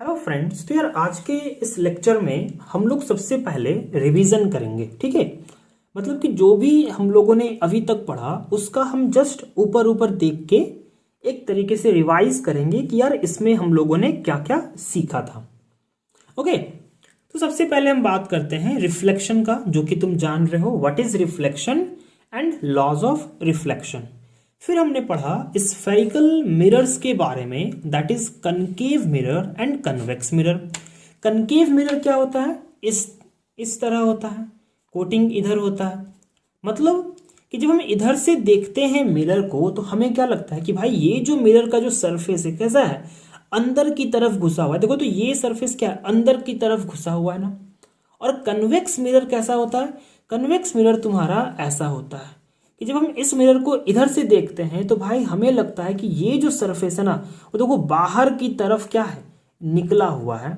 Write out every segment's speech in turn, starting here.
Hello friends. तो यार आज के इस लेक्चर में हम लोग सबसे पहले रिवीजन करेंगे, ठीक है। मतलब कि जो भी हम लोगों ने अभी तक पढ़ा उसका हम जस्ट ऊपर ऊपर देख के एक तरीके से रिवाइज करेंगे कि यार इसमें हम लोगों ने क्या क्या सीखा था। ओके, तो सबसे पहले हम बात करते हैं रिफ्लेक्शन का, जो कि तुम जान रहे हो what is reflection and laws of reflection. फिर हमने पढ़ा स्फेरिकल मिरर्स के बारे में, that is concave mirror and convex mirror. Concave mirror क्या होता है? इस तरह होता है, कोटिंग इधर होता है। मतलब कि जब हम इधर से देखते हैं मिरर को तो हमें क्या लगता है कि भाई ये जो मिरर का जो सरफेस है कैसा है, अंदर की तरफ घुसा हुआ है। देखो तो ये सरफेस क्या है, अंदर की तरफ घुसा हुआ है ना। और कन्वेक्स मिरर कैसा होता है? कन्वेक्स मिरर तुम्हारा ऐसा होता है कि जब हम इस मिरर को इधर से देखते हैं तो भाई हमें लगता है कि ये जो सरफेस है ना वो देखो बाहर की तरफ क्या है, निकला हुआ है।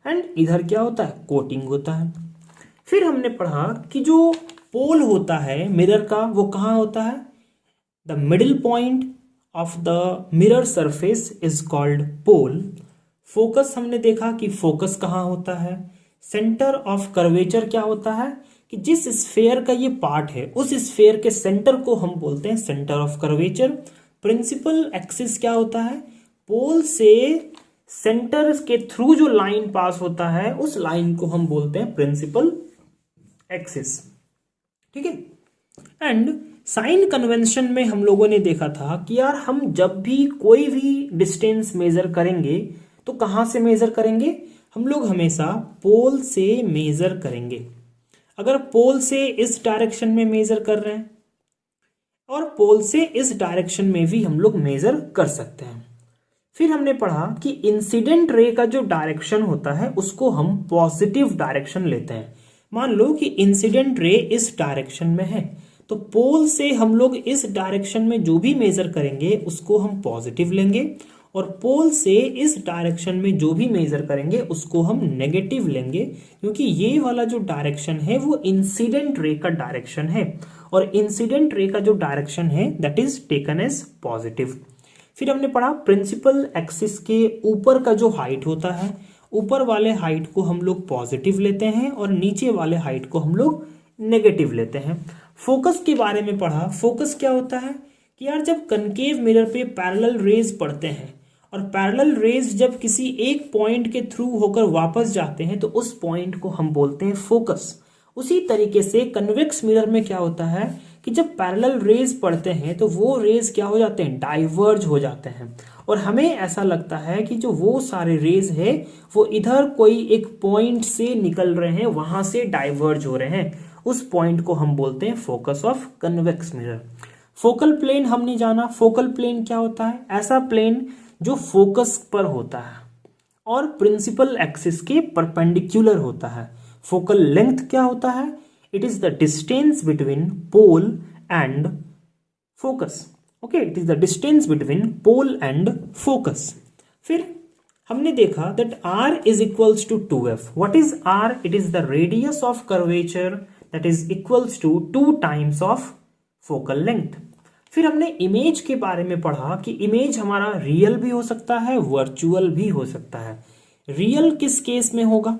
एंड इधर क्या होता है, कोटिंग होता है। फिर हमने पढ़ा कि जो पोल होता है मिरर का वो कहाँ होता है? The middle point of the mirror surface is called pole. Focus हमने देखा कि फोकस कहाँ होता है। सेंटर ऑफ कर्वेचर क्या होता है कि जिस स्फेयर का ये पार्ट है उस स्फेयर के सेंटर को हम बोलते हैं centre of curvature. Principal axis क्या होता है? पोल से सेंटर के थ्रू जो लाइन पास होता है उस लाइन को हम बोलते हैं प्रिंसिपल एक्सिस, ठीक है। एंड साइन कन्वेंशन में हम लोगों ने देखा था कि यार हम जब भी कोई भी डिस्टेंस मेजर करेंगे तो कहाँ से मेजर करेंगे? हम लोग हमेशा पोल से मेजर करेंगे। अगर पोल से इस डायरेक्शन में मेजर कर रहे हैं और पोल से इस डायरेक्शन में भी हम लोग मेजर कर सकते हैं। फिर हमने पढ़ा कि इंसिडेंट रे का जो डायरेक्शन होता है उसको हम पॉजिटिव डायरेक्शन लेते हैं। मान लो कि इंसिडेंट रे इस डायरेक्शन में है तो पोल से हम लोग इस डायरेक्शन में जो भी मेजर करेंगे उसको हम पॉजिटिव लेंगे और पोल से इस डायरेक्शन में जो भी मेजर करेंगे उसको हम नेगेटिव लेंगे, क्योंकि ये वाला जो डायरेक्शन है वो इंसिडेंट रे का डायरेक्शन है और इंसिडेंट रे का जो डायरेक्शन है that is taken as positive. फिर हमने पढ़ा प्रिंसिपल एक्सिस के ऊपर का जो हाइट होता है, ऊपर वाले हाइट को हम लोग पॉजिटिव लेते हैं और नीचे वाले हाइट को हम लोग नेगेटिव लेते हैं। फोकस के बारे में पढ़ा। फोकस क्या होता है कि यार जब कनकेव मिरर पे पैरेलल रेज पड़ते हैं और पैरेलल रेज जब किसी एक पॉइंट के थ्रू होकर वापस जाते हैं तो उस पॉइंट को हम बोलते हैं फोकस। उसी तरीके से कन्वेक्स मिरर में क्या होता है कि जब पैरेलल रेज पड़ते हैं तो वो रेज क्या हो जाते हैं, डाइवर्ज हो जाते हैं और हमें ऐसा लगता है कि जो वो सारे रेज है वो इधर कोई एक पॉइंट से निकल रहे हैं, वहां से डाइवर्ज हो रहे हैं। उस पॉइंट को हम बोलते हैं focus of convex mirror. Focal plane हमने जाना। फोकल प्लेन क्या होता है? ऐसा प्लेन जो फोकस पर होता है और प्रिंसिपल एक्सिस के परपेंडिकुलर होता है। फोकल लेंथ क्या होता है? It is the distance between pole and focus. Okay, it is the distance between pole and focus. फिर हमने देखा that r is equals to 2f। What is r? It is the radius of curvature that is equals to 2 times of focal length. फिर हमने image के बारे में पढ़ा कि इमेज हमारा रियल भी हो सकता है, वर्चुअल भी हो सकता है। रियल किस केस में होगा?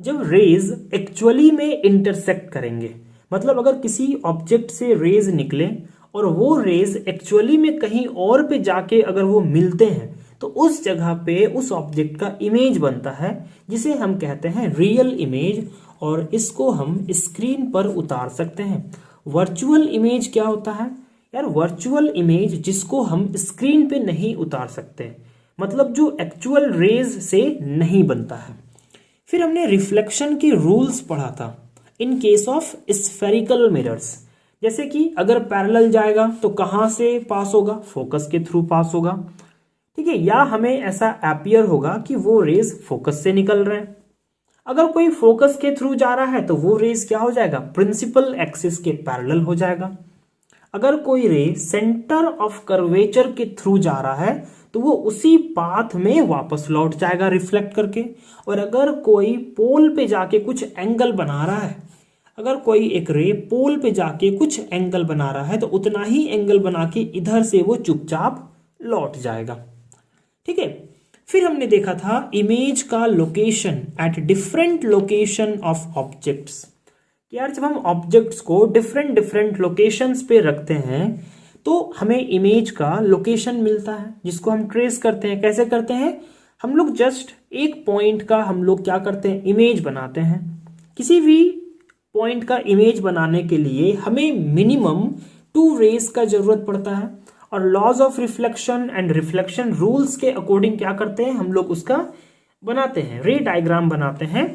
जब रेज एक्चुअली में इंटरसेक्ट करेंगे। मतलब अगर किसी ऑब्जेक्ट से रेज निकले और वो रेज एक्चुअली में कहीं और पे जाके अगर वो मिलते हैं तो उस जगह पे उस ऑब्जेक्ट का इमेज बनता है जिसे हम कहते हैं रियल इमेज और इसको हम स्क्रीन पर उतार सकते हैं। वर्चुअल इमेज क्या होता है? यार वर्चुअल इमेज जिसको हम स्क्रीन पे नहीं उतार सकते, मतलब जो एक्चुअल रेज से नहीं बनता है। फिर हमने रिफ्लेक्शन के रूल्स पढ़ा था in case of spherical mirrors. जैसे कि अगर पैरेलल जाएगा तो कहाँ से पास होगा? फोकस के थ्रू पास होगा, ठीक है। या हमें ऐसा अपीयर होगा कि वो रेज फोकस से निकल रहे हैं। अगर कोई फोकस के थ्रू जा रहा है तो वो रेज क्या हो जाएगा? प्रिंसिपल एक्सिस के पैरेलल हो जाएगा। अगर कोई रे सेंटर ऑफ कर्वेचर के थ्रू जा रहा है तो वो उसी पाथ में वापस लौट जाएगा रिफ्लेक्ट करके। और अगर कोई पोल पे जाके कुछ एंगल बना रहा है, अगर कोई एक रे पोल पे जाके कुछ एंगल बना रहा है तो उतना ही एंगल बना के इधर से वो चुपचाप लौट जाएगा, ठीक है। फिर हमने देखा था इमेज का location at different location of objects. यार जब हम ऑब्जेक्ट्स को डिफरेंट डिफरेंट लोकेशंस पे रखते हैं तो हमें इमेज का लोकेशन मिलता है, जिसको हम ट्रेस करते हैं। कैसे करते हैं? हम लोग जस्ट एक पॉइंट का हम लोग क्या करते हैं, इमेज बनाते हैं। किसी भी पॉइंट का इमेज बनाने के लिए हमें मिनिमम 2 रेज का जरूरत पड़ता है, और laws of reflection and reflection rules के अकॉर्डिंग क्या करते हैं, हम लोग उसका बनाते हैं, रे डायग्राम बनाते हैं,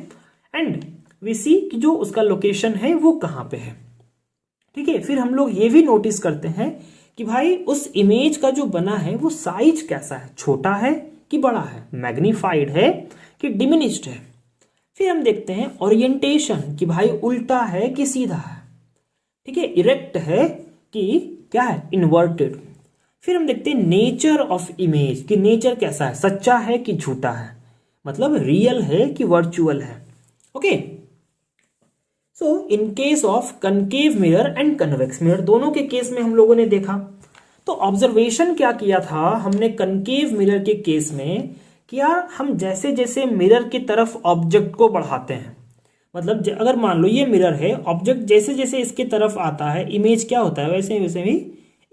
एंड वी सी कि जो उसका लोकेशन है वो कहाँ पे है। ठीक है, फिर हम लोग ये भी नोटिस करते हैं कि भाई उस इमेज का जो बना है वो साइज कैसा है, छोटा है कि बड़ा है, मैग्नीफाइड है कि डिमिनिश्ड है। फिर हम देखते हैं ओरिएंटेशन कि भाई उल्टा है कि सीधा है, ठीक है, इरेक्ट है कि क्या है, इन्वर्टेड। फिर हम देखते हैं नेचर ऑफ इमेज कि नेचर कैसा है, सच्चा है कि झूठा है, मतलब रियल है कि वर्चुअल है। Okay, so in case of concave mirror and convex mirror, दोनों के केस में हम लोगों ने देखा। तो ऑब्जर्वेशन क्या किया था हमने कनकेव मिरर के केस में, कि यार हम जैसे जैसे मिरर की तरफ ऑब्जेक्ट को बढ़ाते हैं, मतलब अगर मान लो ये मिरर है, ऑब्जेक्ट जैसे जैसे इसके तरफ आता है इमेज क्या होता है वैसे वैसे भी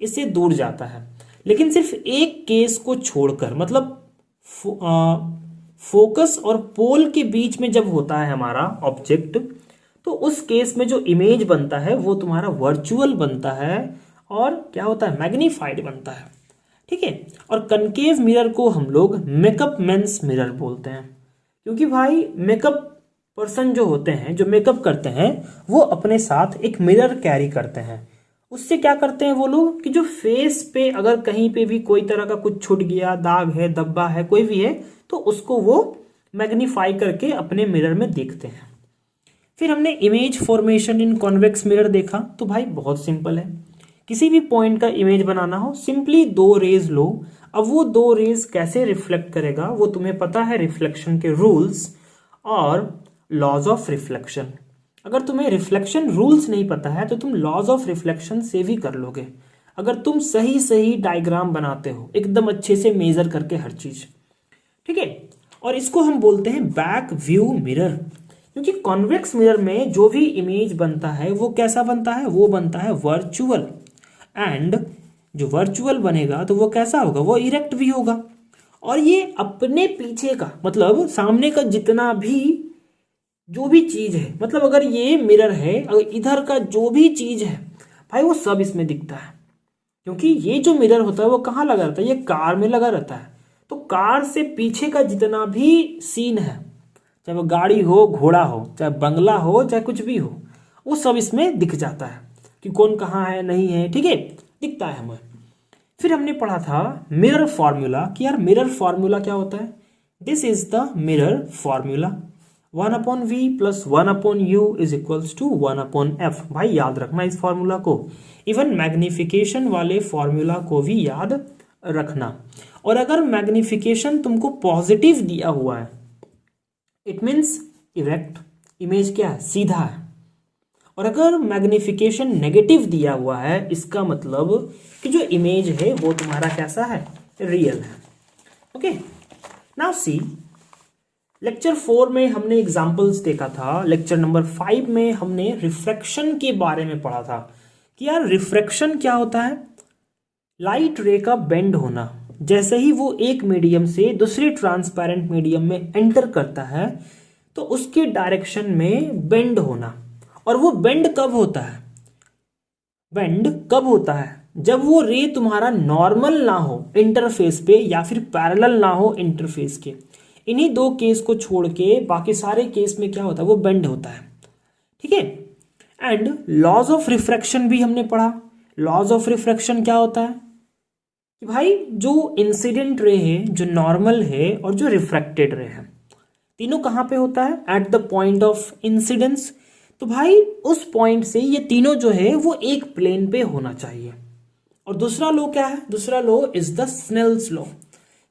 इससे दूर जाता है। लेकिन सिर्फ एक केस को छोड़कर, मतलब फोकस और पोल के बीच में जब होता है हमारा ऑब्जेक्ट, तो उस केस में जो इमेज बनता है वो तुम्हारा वर्चुअल बनता है और क्या होता है, मैग्नीफाइड बनता है। ठीक है, और कनकेव मिरर को हम लोग मेकअप मेंस मिरर बोलते हैं, क्योंकि भाई मेकअप पर्सन जो होते हैं, जो मेकअप करते हैं, वो अपने साथ एक मिरर कैरी करते हैं। उससे क्या करते हैं वो लोग कि जो फेस पे अगर कहीं पे भी कोई तरह का कुछ छूट गया, दाग है, धब्बा है, कोई भी है, तो उसको वो मैग्नीफाई करके अपने मिरर में देखते हैं। फिर हमने इमेज फॉर्मेशन इन कॉन्वेक्स मिरर देखा। तो भाई बहुत सिंपल है, किसी भी पॉइंट का इमेज बनाना हो, सिंपली 2 रेज लो। अब वो 2 रेज कैसे रिफ्लेक्ट करेगा वो तुम्हें पता है, रिफ्लेक्शन के रूल्स और लॉज ऑफ रिफ्लेक्शन। अगर तुम्हें रिफ्लेक्शन रूल्स नहीं पता है तो तुम लॉज ऑफ रिफ्लेक्शन से भी कर लोगे, अगर तुम सही सही डायग्राम बनाते हो, एकदम अच्छे से मेजर करके हर चीज। ठीक है, और इसको हम बोलते हैं बैक व्यू मिरर, क्योंकि कॉन्वेक्स मिरर में जो भी इमेज बनता है वो कैसा बनता है, वो बनता है वर्चुअल, एंड जो वर्चुअल बनेगा तो वो कैसा होगा, वो इरेक्ट भी होगा। और ये अपने पीछे का, मतलब सामने का जितना भी जो भी चीज है, मतलब अगर ये मिरर है, अगर इधर का जो भी चीज है भाई वो सब इसमें दिखता है, क्योंकि ये जो मिरर होता है वो कहाँ लगा रहता है, ये कार में लगा रहता है। तो कार से पीछे का जितना भी सीन है, चाहे वो गाड़ी हो, घोड़ा हो, चाहे बंगला हो, चाहे कुछ भी हो, वो सब इसमें दिख जाता है कि कौन कहाँ है, नहीं है। ठीक है, दिखता है हमें। फिर हमने पढ़ा था मिरर फॉर्मूला, कि यार मिरर फॉर्मूला क्या होता है। This is the mirror formula, 1/v + 1/u = 1/f। भाई याद रखना इस फॉर्मूला को, इवन मैग्निफिकेशन वाले फॉर्मूला को भी याद रखना। और अगर मैग्निफिकेशन तुमको पॉजिटिव दिया हुआ है, इट मीन्स इरेक्ट, इमेज क्या है, सीधा है। और अगर मैग्निफिकेशन नेगेटिव दिया हुआ है, इसका मतलब कि जो इमेज है वो तुम्हारा कैसा है, रियल है। ओके, नाउ सी लेक्चर 4 में हमने एग्जाम्पल्स देखा था, लेक्चर नंबर 5 में हमने रिफ्रैक्शन के बारे में पढ़ा था कि यार रिफ्रैक्शन क्या होता है, लाइट रे का बेंड होना। जैसे ही वो एक मीडियम से दूसरे ट्रांसपेरेंट मीडियम में एंटर करता है तो उसके डायरेक्शन में बेंड होना। और वो बेंड कब होता है, बेंड कब होता है, जब वो रे तुम्हारा नॉर्मल ना हो इंटरफेस पे, या फिर पैरेलल ना हो इंटरफेस के। इन्हीं 2 केस को छोड़ के बाकी सारे केस में क्या होता है, वो बेंड होता है। ठीक है, एंड लॉज ऑफ रिफ्रैक्शन भी हमने पढ़ा। लॉज ऑफ रिफ्रैक्शन क्या होता है कि भाई जो इंसिडेंट रे है, जो नॉर्मल है और जो रिफ्रैक्टेड रे है, तीनों कहाँ पे होता है, at the point of incidence. तो भाई उस पॉइंट से ये तीनों जो है वो एक प्लेन पे होना चाहिए। और दूसरा लॉ क्या है, दूसरा law is the Snell's law,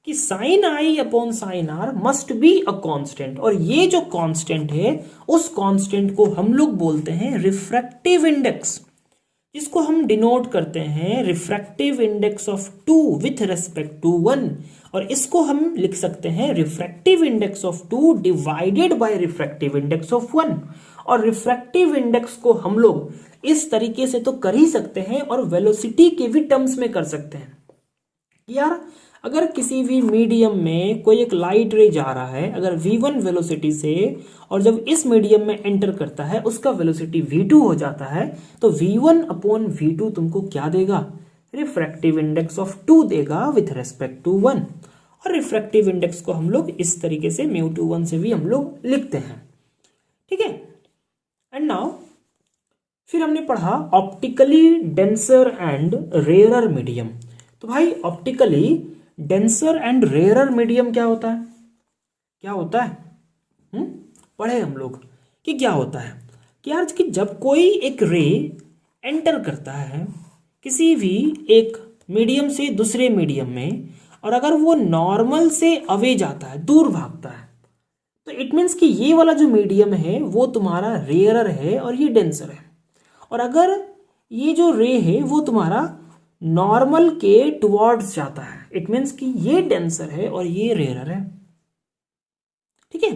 कि sine i upon sine r must be a constant. और ये जो कांस्टेंट है, उस कांस्टेंट को हम लोग बोलते हैं रिफ्रैक्टिव इंडेक्स। जिसको हम डिनोट करते हैं refractive index of 2 with respect to 1, और इसको हम लिख सकते हैं refractive index of 2 divided by refractive index of 1। और रिफ्रैक्टिव इंडेक्स को हम लोग इस तरीके से तो कर ही सकते हैं और वेलोसिटी के भी टर्म्स में कर सकते हैं। यार अगर किसी भी मीडियम में कोई एक लाइट रे जा रहा है अगर v1 वेलोसिटी से, और जब इस मीडियम में एंटर करता है उसका वेलोसिटी v2 हो जाता है, तो v1 अपॉन v2 तुमको क्या देगा? रिफ्रैक्टिव इंडेक्स ऑफ 2 देगा विथ रेस्पेक्ट टू 1। और रिफ्रैक्टिव इंडेक्स को हम लोग इस तरीके से μ21 से भी हम लोग लिखते हैं, ठीक है। एंड नाउ फिर हमने पढ़ा optically denser and rarer medium. तो भाई optically denser and rarer medium क्या होता है? क्या होता है? पढ़े हम लोग कि क्या होता है कि यार कि जब कोई एक रे एंटर करता है किसी भी एक मीडियम से दूसरे मीडियम में, और अगर वो नॉर्मल से अवे जाता है, दूर भागता है, तो इट मीन्स कि ये वाला जो मीडियम है वो तुम्हारा रेयरर है और ये डेंसर है। और अगर ये जो रे है वो तुम्हारा नॉर्मल के टुवर्ड्स जाता है, इट मीन्स कि ये डेंसर है और ये रेयरर है, ठीक है।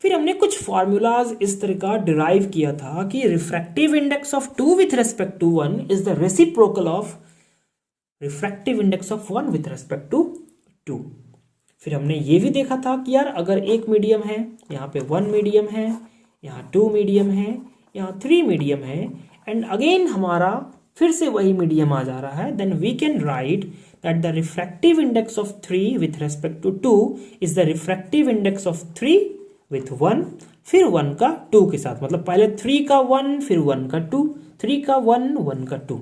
फिर हमने कुछ फॉर्मूलाज इस तरह का डिराइव किया था कि refractive index of 2 with respect to 1 is the reciprocal of refractive index of 1 with respect to 2। फिर हमने ये भी देखा था कि यार अगर एक मीडियम है, यहाँ पे 1 मीडियम है, यहाँ 2 मीडियम है, यहाँ 3 मीडियम है, एंड अगेन हमारा फिर से वही मीडियम आ जा रहा है, then we can write that the refractive index of 3 with respect to 2 is the refractive index of 3 with 1, फिर 1 का 2 के साथ, मतलब पहले 3 का 1 फिर 1 का 2, 3 का 1 1 का 2।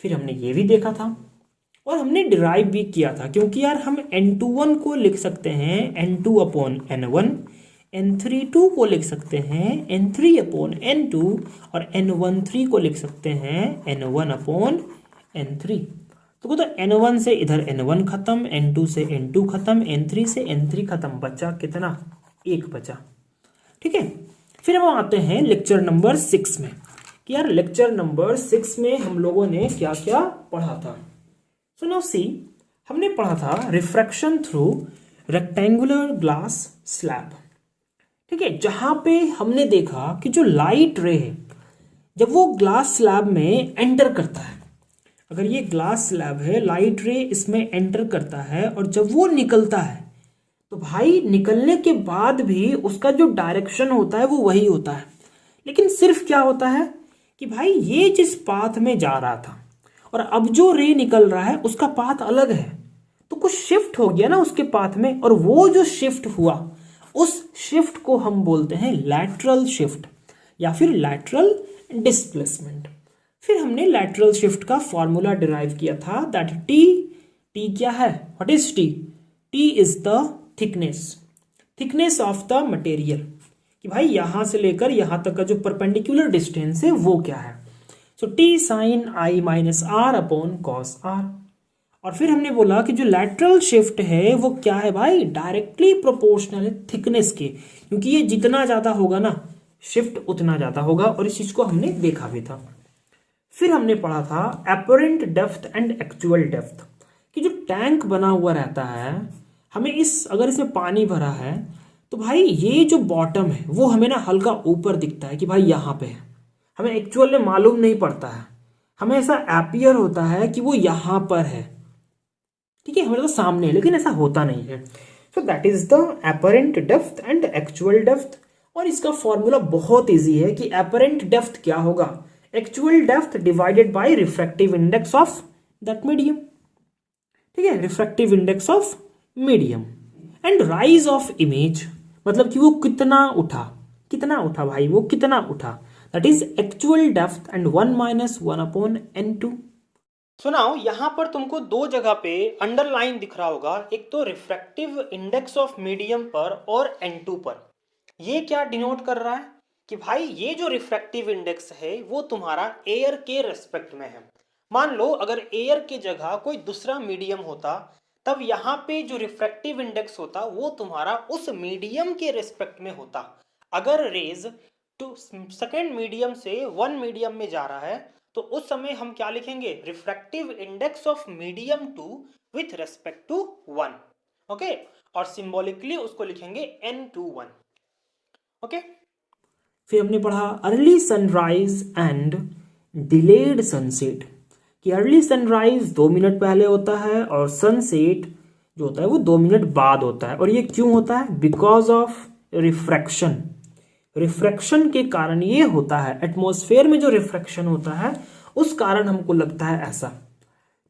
फिर हमने ये भी देखा था और हमने डिराइव भी किया था, क्योंकि यार हम n21 को लिख सकते हैं n2 अपॉन n1, n32 को लिख सकते हैं n3 अपॉन n2, और n13 को लिख सकते हैं n1 अपॉन n3। तो n1 से इधर n1 खत्म, n2 से n2 खत्म, n3 से n3 खत्म, बचा कितना? 1 बचा, ठीक है। फिर हम आते हैं लेक्चर नंबर 6 में कि यार लेक्चर नंबर 6 में हम लोगों ने क्या क्या पढ़ा था। सो नाउ सी, हमने पढ़ा था refraction through rectangular glass slab, ठीक है, जहां पे हमने देखा कि जो लाइट रे है जब वो ग्लास स्लैब में एंटर करता है, अगर ये ग्लास स्लैब है, लाइट रे इसमें एंटर करता है, और जब वो निकलता है तो भाई निकलने के बाद भी उसका जो डायरेक्शन होता है वो वही होता है, लेकिन सिर्फ क्या होता है कि भाई ये जिस पाथ में जा रहा था और अब जो रे निकल रहा है उसका पाथ अलग है, तो कुछ शिफ्ट हो गया ना उसके पाथ में, और वो जो शिफ्ट हुआ उस शिफ्ट को हम बोलते हैं लैटरल शिफ्ट या फिर लैटरल डिस्प्लेसमेंट। फिर हमने लैटरल शिफ्ट का फॉर्मूला डिराइव किया था दैट टी क्या है? What is T? T is the thickness of the material, कि भाई यहां से लेकर यहां तक का जो परपेंडिकुलर डिस्टेंस है वो क्या है। So T sine i minus r upon cos r. और फिर हमने बोला कि जो लैटरल शिफ्ट है वो क्या है भाई? डायरेक्टली प्रोपोर्शनल है थिकनेस के, क्योंकि ये जितना ज्यादा होगा ना शिफ्ट उतना ज्यादा होगा, और इस चीज को हमने देखा भी था। फिर हमने पढ़ा था apparent depth and actual depth, कि जो टैंक बना हुआ रहता है, हमें अगर इसमें पानी भरा है तो भाई ये जो बॉटम है वो हमें ना हल्का ऊपर दिखता है कि भाई यहाँ पे है, हमें एक्चुअल में मालूम नहीं पड़ता है, हमें ऐसा एपियर होता है कि वो यहाँ पर है, ठीक है, हमारे तो सामने है, लेकिन ऐसा होता नहीं है। So that is the apparent depth and actual depth. और इसका फॉर्मूला बहुत इजी है कि एपरेंट डेप्थ क्या होगा? Actual depth divided by refractive index of that medium, ठीक है, refractive index of medium. And rise of image, मतलब कि वो कितना उठा भाई, वो कितना उठा, that is actual depth and 1 minus 1 upon n2। So now यहां पर तुमको दो जगह पे अंडरलाइन दिख रहा होगा, एक तो रिफ्रैक्टिव इंडेक्स ऑफ मीडियम पर और n2 पर। ये क्या डिनोट कर रहा है कि भाई ये जो रिफ्रैक्टिव इंडेक्स है वो तुम्हारा एयर के रेस्पेक्ट में है। मान लो अगर एयर के जगह कोई दूसरा मीडियम होता, तब यहाँ पे जो रिफ्रैक्टिव इंडेक्स होता वो तुम्हारा उस मीडियम के रेस्पेक्ट में होता। अगर रेज टू सेकेंड मीडियम से 1 मीडियम में जा रहा है तो उस समय हम क्या लिखेंगे, refractive index of medium 2 with respect to 1, okay, और सिंबॉलिकली उसको लिखेंगे n21, ओके। फिर हमने पढ़ा early sunrise and delayed sunset, कि अर्ली सनराइज 2 मिनट पहले होता है और सनसेट जो होता है वो 2 मिनट बाद होता है। और ये क्यों होता है, बिकॉज ऑफ रिफ्रैक्शन, रिफ्रैक्शन के कारण ये होता है, एटमॉस्फेयर में जो रिफ्रैक्शन होता है उस कारण हमको लगता है ऐसा,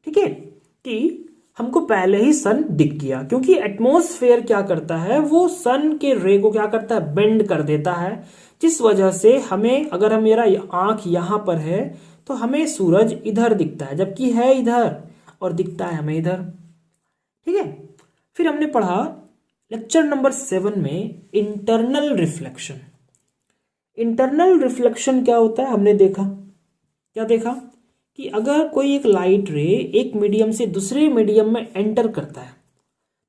ठीक है, कि हमको पहले ही सन दिख गया, क्योंकि एटमॉस्फेयर क्या करता है, वो सन के रे को क्या करता है, बेंड कर देता है, जिस वजह से हमें, अगर हम मेरा आंख यहां पर है तो हमें सूरज इधर दिखता है, जबकि है इधर और दिखता है हमें इधर, ठीक है। फिर हमने पढ़ा लेक्चर नंबर 7 में इंटरनल रिफ्लेक्शन। इंटरनल रिफ्लेक्शन क्या होता है, हमने देखा, क्या देखा, कि अगर कोई एक लाइट रे एक मीडियम से दूसरे मीडियम में एंटर करता है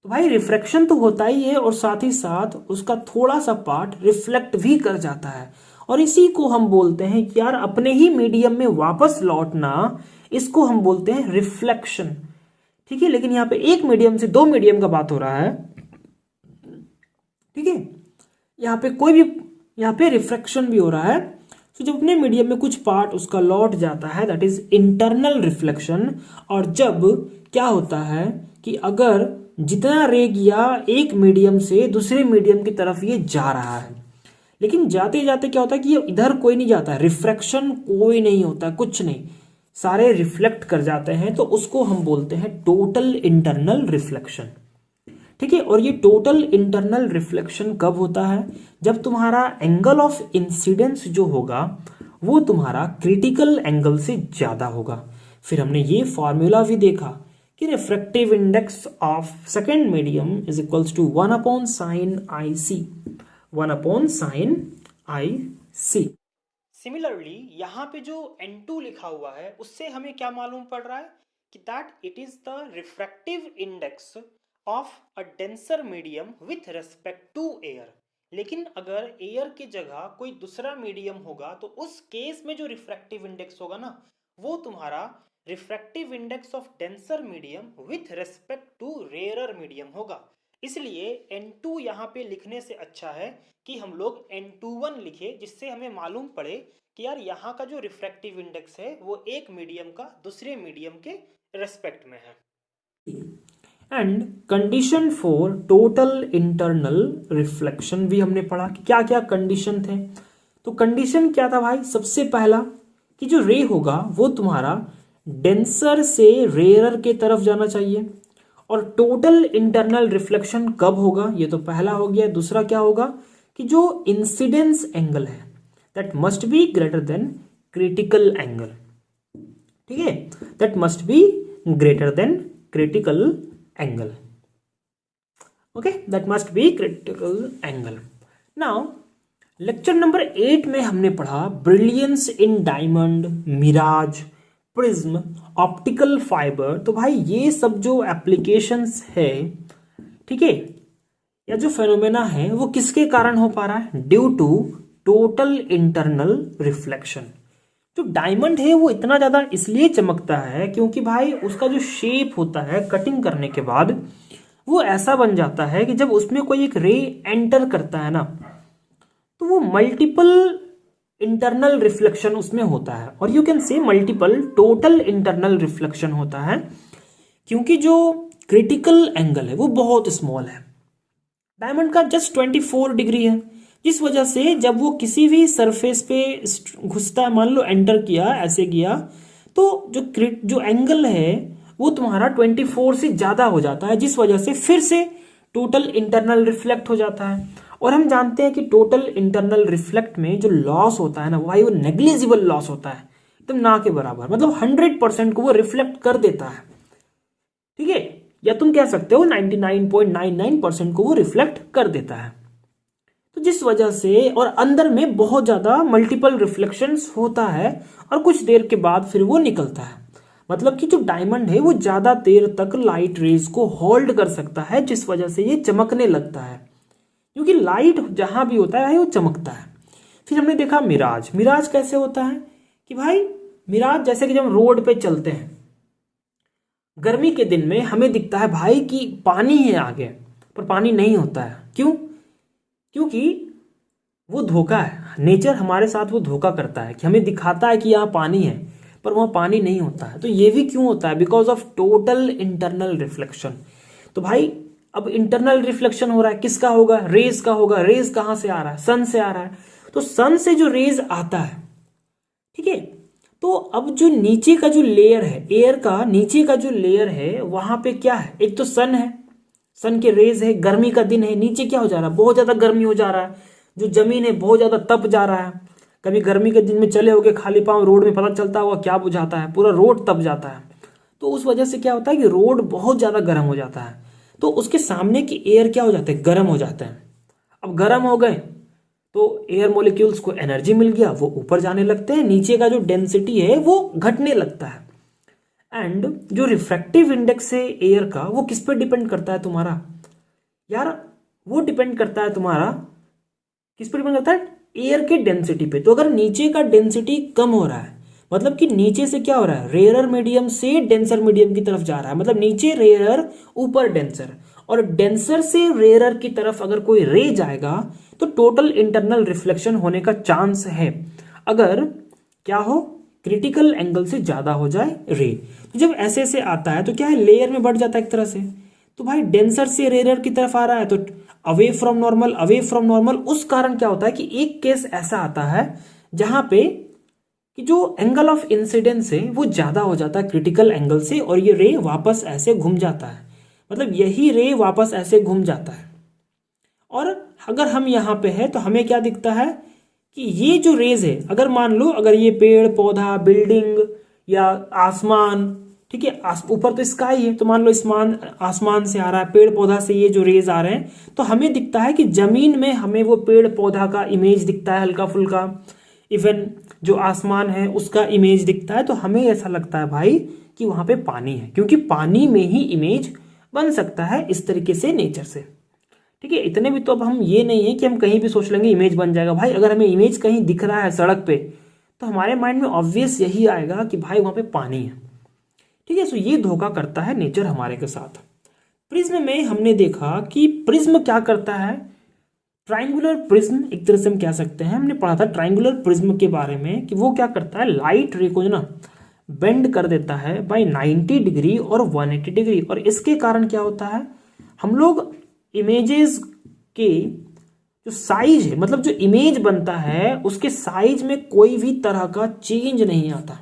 तो भाई रिफ्रैक्शन तो होता ही है और साथ ही साथ उसका थोड़ा सा पार्ट रिफ्लेक्ट भी कर जाता है, और इसी को हम बोलते हैं कि यार अपने ही मीडियम में वापस लौटना, इसको हम बोलते हैं रिफ्लेक्शन, ठीक है। लेकिन यहाँ पे एक मीडियम से 2 मीडियम का बात हो रहा है, ठीक है, यहाँ पे कोई भी, यहाँ पे रिफ्रैक्शन भी हो रहा है, तो जब अपने मीडियम में कुछ पार्ट उसका लौट जाता है, दैट इज इंटरनल रिफ्लेक्शन। और जब क्या होता है कि अगर जितना रे गया एक मीडियम से दूसरे मीडियम की तरफ ये जा रहा है, लेकिन जाते जाते क्या होता है कि ये इधर कोई नहीं जाता है, रिफ्रैक्शन कोई नहीं होता, कुछ नहीं, सारे रिफ्लेक्ट कर जाते हैं, तो उसको हम बोलते हैं टोटल इंटरनल रिफ्लेक्शन, ठीक है। और ये टोटल इंटरनल रिफ्लेक्शन कब होता है, जब तुम्हारा एंगल ऑफ इंसिडेंस जो होगा वो तुम्हारा क्रिटिकल एंगल से ज्यादा होगा। फिर हमने ये फॉर्मूला भी देखा कि refractive index of second medium is equals to 1/sin IC, 1/sin IC। Similarly यहाँ पे जो N2 लिखा हुआ है उससे हमें क्या मालूम पड़ रहा है कि that it is the refractive index of a denser medium with respect to air. लेकिन अगर एयर की जगह कोई दूसरा मीडियम होगा तो उस केस में जो रिफ्रैक्टिव इंडेक्स होगा ना, वो तुम्हारा refractive index of denser medium with respect to rarer medium होगा। इसलिए N2 यहाँ पे लिखने से अच्छा है कि हम लोग N21 लिखे, जिससे हमें मालूम पड़े कि यार यहाँ का जो रिफ्रैक्टिव इंडेक्स है वो एक मीडियम का दूसरे मीडियम के रेस्पेक्ट में है। And condition for total internal reflection भी हमने पढ़ा कि क्या क्या कंडीशन थे। तो कंडीशन क्या था भाई, सबसे पहला कि जो रे होगा वो तुम्हारा डेंसर से रेयरर के तरफ जाना चाहिए। और टोटल इंटरनल रिफ्लेक्शन कब होगा, ये तो पहला हो गया। दूसरा क्या होगा कि जो इंसिडेंस एंगल है that must be greater than critical angle, ठीक है, that must be greater than critical angle, okay, that must be critical angle. Now lecture number 8 में हमने पढ़ा brilliance in diamond, mirage, prism, optical fibre. तो भाई ये सब जो एप्लीकेशंस है, ठीक है, या जो फेनोमेना है वो किसके कारण हो पा रहा है, due to total internal reflection. जो डायमंड है वो इतना ज्यादा इसलिए चमकता है क्योंकि भाई उसका जो शेप होता है कटिंग करने के बाद वो ऐसा बन जाता है कि जब उसमें कोई एक रे एंटर करता है ना, तो वो मल्टीपल इंटरनल रिफ्लेक्शन उसमें होता है, और यू कैन से मल्टीपल टोटल इंटरनल रिफ्लेक्शन होता है, क्योंकि जो क्रिटिकल एंगल है वो बहुत स्मॉल है। डायमंड का जस्ट 24 डिग्री है, जिस वजह से जब वो किसी भी सरफेस पे घुसता है, मान लो एंटर किया, ऐसे किया, तो जो एंगल है वो तुम्हारा 24 से ज्यादा हो जाता है, जिस वजह से फिर से टोटल इंटरनल रिफ्लेक्ट हो जाता है। और हम जानते हैं कि टोटल इंटरनल रिफ्लेक्ट में जो लॉस होता है ना भाई, वो नेग्लिजिबल लॉस होता है, एकदम ना के बराबर, मतलब 100% को वो रिफ्लेक्ट कर देता है, ठीक है, या तुम कह सकते हो 99.99% को वो रिफ्लेक्ट कर देता है। तो जिस वजह से, और अंदर में बहुत ज्यादा मल्टीपल रिफ्लेक्शंस होता है और कुछ देर के बाद फिर वो निकलता है। मतलब कि जो डायमंड है वो ज्यादा देर तक लाइट रेज को होल्ड कर सकता है, जिस वजह से ये चमकने लगता है, क्योंकि लाइट जहां भी होता है वो चमकता है। फिर हमने देखा मिराज। मिराज कैसे होता है कि भाई मिराज जैसे कि जब हम रोड पे चलते हैं गर्मी के दिन में, हमें दिखता है भाई कि पानी है आगे, पर पानी नहीं होता है। क्यों? क्योंकि वो धोखा है, नेचर हमारे साथ वो धोखा करता है कि हमें दिखाता है कि यहाँ पानी है पर वहाँ पानी नहीं होता है। तो ये भी क्यों होता है? Because of total internal reflection. तो भाई अब इंटरनल रिफ्लेक्शन हो रहा है, किसका होगा? रेज का होगा। रेज कहाँ से आ रहा है? सन से आ रहा है। तो सन से जो रेज आता है, ठीक है, तो अब जो नीचे का जो लेयर है, एयर का नीचे का जो लेयर है, वहां पे क्या है? एक तो सन है, सन के रेज है, गर्मी का दिन है, नीचे क्या हो जा रहा है? बहुत ज्यादा गर्मी हो जा रहा है, जो जमीन है बहुत ज्यादा तप जा रहा है। कभी गर्मी के दिन में चले होगे खाली पांव रोड में, पता चलता होगा क्या बुझाता है, पूरा रोड तप जाता है। तो उस वजह से क्या होता है कि रोड बहुत ज्यादा गर्म हो जाता है, तो उसके सामने की एयर क्या हो जाते हैं? गर्म हो जाते हैं। अब गर्म हो गए तो एयर मॉलिक्यूल्स को एनर्जी मिल गया, वो ऊपर जाने लगते हैं, नीचे का जो डेंसिटी है वो घटने लगता है। एंड जो रिफ्रैक्टिव इंडेक्स है एयर का, वो किस पे डिपेंड करता है तुम्हारा यार? वो डिपेंड करता है तुम्हारा, किस पे डिपेंड करता है? एयर के डेंसिटी पे। तो अगर नीचे का डेंसिटी कम हो रहा है, मतलब कि नीचे से क्या हो रहा है? रेयरर मीडियम से डेंसर मीडियम की तरफ जा रहा है, मतलब नीचे रेयरर ऊपर डेंसर, और डेंसर से रेयरर की तरफ अगर कोई रे जाएगा तो टोटल इंटरनल रिफ्लेक्शन होने का चांस है, अगर क्या हो? क्रिटिकल एंगल से ज्यादा हो जाए रे। तो जब ऐसे ऐसे आता है तो क्या है? लेयर में बढ़ जाता है एक तरह से। तो भाई डेंसर से रेयरर की तरफ आ रहा है तो away from normal, away from normal. उस कारण क्या होता है कि एक केस ऐसा आता है जहां पे कि जो एंगल ऑफ इंसिडेंस है वो ज्यादा हो जाता है क्रिटिकल एंगल से, और ये रे वापस ऐसे घूम जाता है, मतलब यही रे वापस ऐसे घूम जाता है। और अगर हम यहाँ पे है तो हमें क्या दिखता है कि ये जो रेज है, अगर मान लो अगर ये पेड़ पौधा बिल्डिंग या आसमान, ठीक है, ऊपर तो स्काई है, तो मान लो आसमान से आ रहा है, पेड़ पौधा से ये जो रेज आ रहे हैं, तो हमें दिखता है कि जमीन में हमें वो पेड़ पौधा का इमेज दिखता है हल्का फुल्का, इवन जो आसमान है उसका इमेज दिखता है। तो हमें ऐसा लगता है भाई कि वहां पे पानी है, क्योंकि पानी में ही इमेज बन सकता है इस तरीके से नेचर से। ठीक है, इतने भी तो अब हम ये नहीं है कि हम कहीं भी सोच लेंगे इमेज बन जाएगा। भाई अगर हमें इमेज कहीं दिख रहा है सड़क पे, तो हमारे माइंड में ऑब्वियस यही आएगा कि भाई वहां पे पानी है। ठीक है, सो ये धोखा करता है नेचर हमारे के साथ। प्रिज्म में हमने देखा कि प्रिज्म क्या करता है। ट्राइंगुलर प्रिज्म एक तरह से हम कह सकते हैं, हमने पढ़ा था ट्राइंगुलर प्रिज्म के बारे में कि वो क्या करता है, लाइट रे को ना बेंड कर देता है बाय 90 डिग्री और 180 डिग्री। और इसके कारण क्या होता है, हम लोग इमेजेस के जो साइज है, मतलब जो इमेज बनता है उसके साइज में कोई भी तरह का चेंज नहीं आता।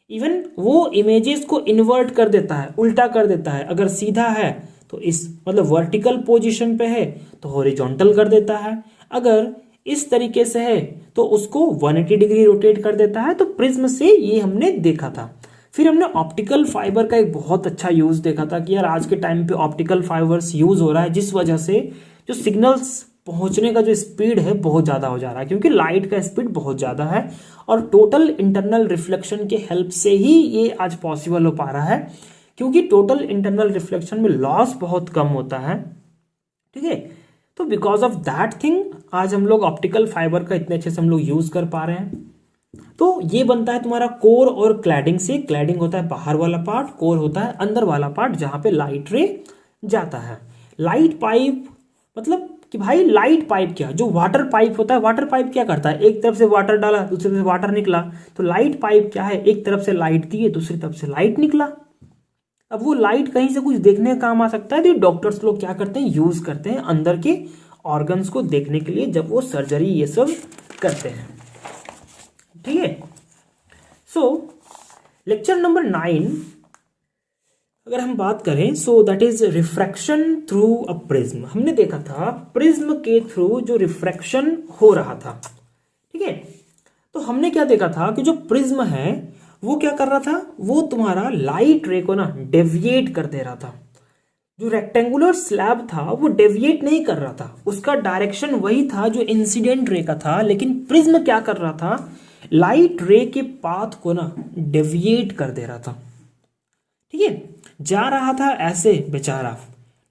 इवन वो इमेजेस को इन्वर्ट कर देता है, उल्टा कर देता है। अगर सीधा है तो इस मतलब वर्टिकल पोजीशन पे है तो हॉरिजॉन्टल कर देता है, अगर इस तरीके से है तो उसको 180 डिग्री रोटेट कर देता है। तो प्रिज्म से ये हमने देखा था। फिर हमने ऑप्टिकल फाइबर का एक बहुत अच्छा यूज देखा था कि यार आज के टाइम पे ऑप्टिकल फाइबर्स यूज हो रहा है, जिस वजह से जो सिग्नल्स पहुंचने का जो स्पीड है बहुत ज्यादा हो जा रहा है, क्योंकि लाइट का स्पीड बहुत ज्यादा है और टोटल इंटरनल रिफ्लेक्शन के हेल्प से ही ये आज पॉसिबल हो पा रहा है, क्योंकि टोटल इंटरनल रिफ्लेक्शन में लॉस बहुत कम होता है। ठीक है, तो बिकॉज ऑफ दैट थिंग आज हम लोग ऑप्टिकल फाइबर का इतने अच्छे से हम लोग यूज कर पा रहे हैं। तो ये बनता है तुम्हारा कोर और क्लैडिंग से। क्लैडिंग होता है बाहर वाला पार्ट, कोर होता है अंदर वाला पार्ट जहां पे लाइट रे जाता है। लाइट पाइप मतलब कि भाई लाइट पाइप क्या, जो वाटर पाइप होता है, वाटर पाइप क्या करता है, एक तरफ से वाटर डाला दूसरी तरफ से वाटर निकला। तो लाइट पाइप क्या है, एक तरफ से लाइट दी है दूसरी तरफ से लाइट निकला। अब वो लाइट कहीं से कुछ देखने का काम आ सकता है, तो डॉक्टर्स लोग क्या करते हैं, यूज करते हैं अंदर के ऑर्गन्स को देखने के लिए जब वो सर्जरी ये सब करते हैं। ठीक है, सो लेक्चर नंबर 9 अगर हम बात करें, so that is refraction through a prism. हमने देखा था प्रिज्म के थ्रू जो रिफ्रैक्शन हो रहा था। ठीक है, तो हमने क्या देखा था कि जो प्रिज्म है वो क्या कर रहा था, वो तुम्हारा लाइट रे को ना डेविएट कर दे रहा था। जो रेक्टेंगुलर स्लैब था वो डेविएट नहीं कर रहा था, उसका डायरेक्शन वही था जो इंसिडेंट रे का था, लेकिन प्रिज्म क्या कर रहा था, लाइट रे के पाथ को ना डेविएट कर दे रहा था। ठीक है, जा रहा था ऐसे बेचारा,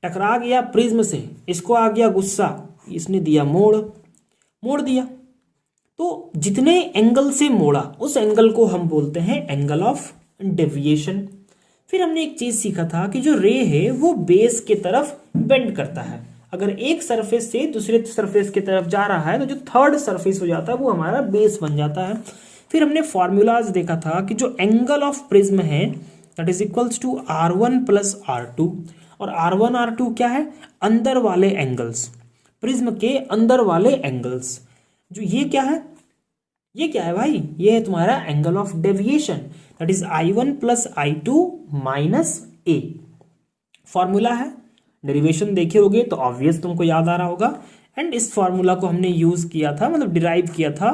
टकरा गया प्रिज्म से, इसको आ गया गुस्सा, इसने दिया मोड़ दिया। तो जितने एंगल से मोड़ा उस एंगल को हम बोलते हैं एंगल ऑफ डेविएशन। फिर हमने एक चीज सीखा था कि जो रे है वो बेस के तरफ बेंड करता है। अगर एक सरफेस से दूसरे सरफेस की तरफ जा रहा है तो जो थर्ड सरफेस हो जाता है वो हमारा बेस बन जाता है। फिर हमने फॉर्मूलाज देखा था कि जो एंगल ऑफ प्रिज्म है that is equals to R1 plus R2, और R1 R2 क्या है, अंदर वाले एंगल्स, प्रिज्म के अंदर वाले एंगल्स। जो ये क्या है, ये क्या है भाई, ये है तुम्हारा angle of deviation that is I1 plus I2 minus A। Formula है, डेरिवेशन देखे होगे तो ऑब्वियस तुमको याद आ रहा होगा। एंड इस फॉर्मूला को हमने यूज किया था, मतलब डिराइव किया था